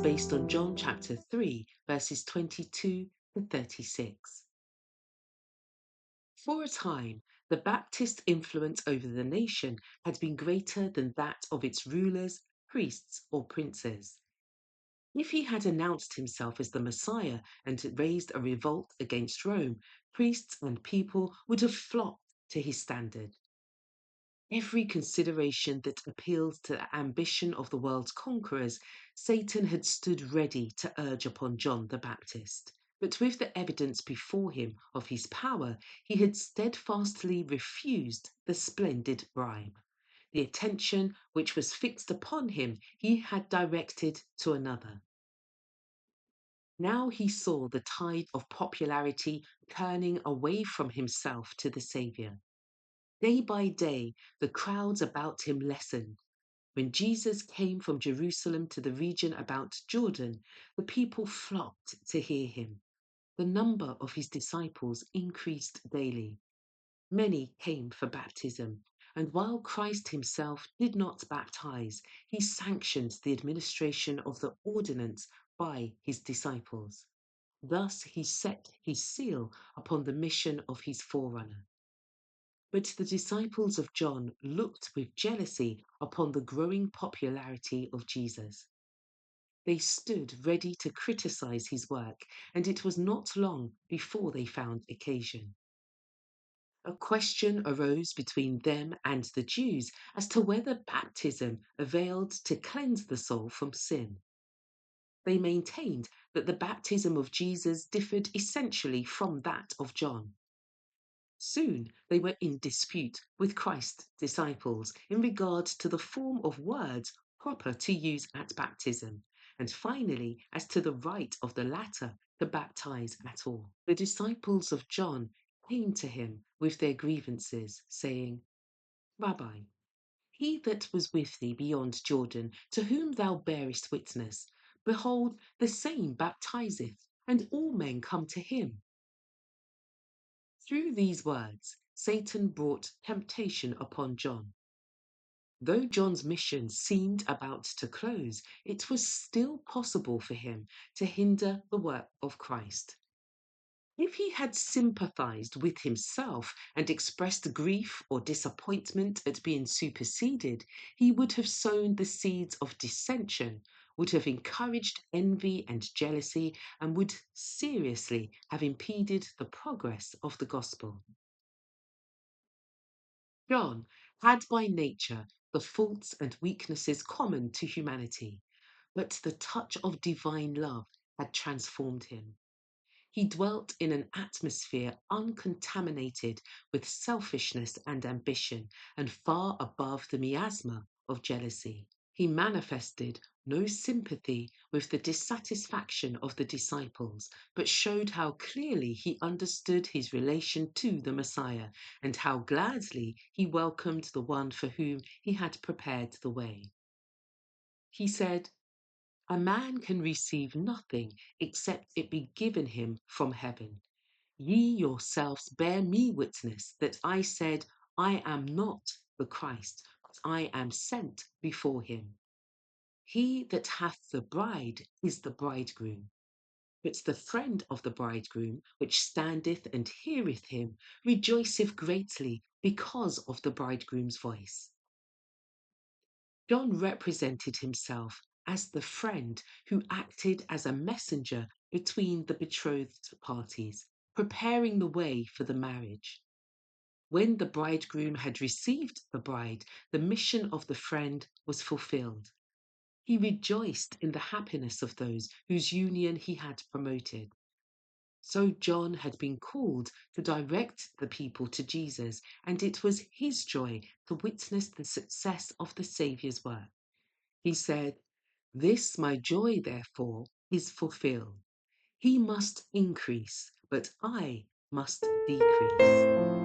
based on John chapter 3, verses 22 to 36. For a time, the Baptist influence over the nation had been greater than that of its rulers, priests, or princes. If he had announced himself as the Messiah and had raised a revolt against Rome, priests and people would have flocked to his standard. Every consideration that appealed to the ambition of the world's conquerors, Satan had stood ready to urge upon John the Baptist. But with the evidence before him of his power, he had steadfastly refused the splendid bribe. The attention which was fixed upon him he had directed to another. Now he saw the tide of popularity turning away from himself to the Saviour. Day by day, the crowds about him lessened. When Jesus came from Jerusalem to the region about Jordan, the people flocked to hear him. The number of his disciples increased daily. Many came for baptism, and while Christ himself did not baptize, he sanctioned the administration of the ordinance by his disciples. Thus he set his seal upon the mission of his forerunner. But the disciples of John looked with jealousy upon the growing popularity of Jesus. They stood ready to criticize his work, and it was not long before they found occasion. A question arose between them and the Jews as to whether baptism availed to cleanse the soul from sin. They maintained that the baptism of Jesus differed essentially from that of John. Soon they were in dispute with Christ's disciples in regard to the form of words proper to use at baptism, and finally as to the right of the latter to baptize at all. The disciples of John came to him with their grievances, saying, Rabbi, he that was with thee beyond Jordan, to whom thou bearest witness, behold, the same baptizeth, and all men come to him. Through these words, Satan brought temptation upon John. Though John's mission seemed about to close, it was still possible for him to hinder the work of Christ. If he had sympathized with himself and expressed grief or disappointment at being superseded, he would have sown the seeds of dissension, would have encouraged envy and jealousy, and would seriously have impeded the progress of the gospel. John had by nature the faults and weaknesses common to humanity, but the touch of divine love had transformed him. He dwelt in an atmosphere uncontaminated with selfishness and ambition, and far above the miasma of jealousy. He manifested no sympathy with the dissatisfaction of the disciples, but showed how clearly he understood his relation to the Messiah, and how gladly he welcomed the one for whom he had prepared the way. He said, A man can receive nothing except it be given him from heaven. Ye yourselves bear me witness that I said, I am not the Christ, but I am sent before him. He that hath the bride is the bridegroom. But the friend of the bridegroom, which standeth and heareth him, rejoiceth greatly because of the bridegroom's voice. John represented himself as the friend who acted as a messenger between the betrothed parties, preparing the way for the marriage. When the bridegroom had received the bride, the mission of the friend was fulfilled. He rejoiced in the happiness of those whose union he had promoted. So John had been called to direct the people to Jesus, and it was his joy to witness the success of the Saviour's work. He said, This my joy, therefore, is fulfilled. He must increase, but I must decrease.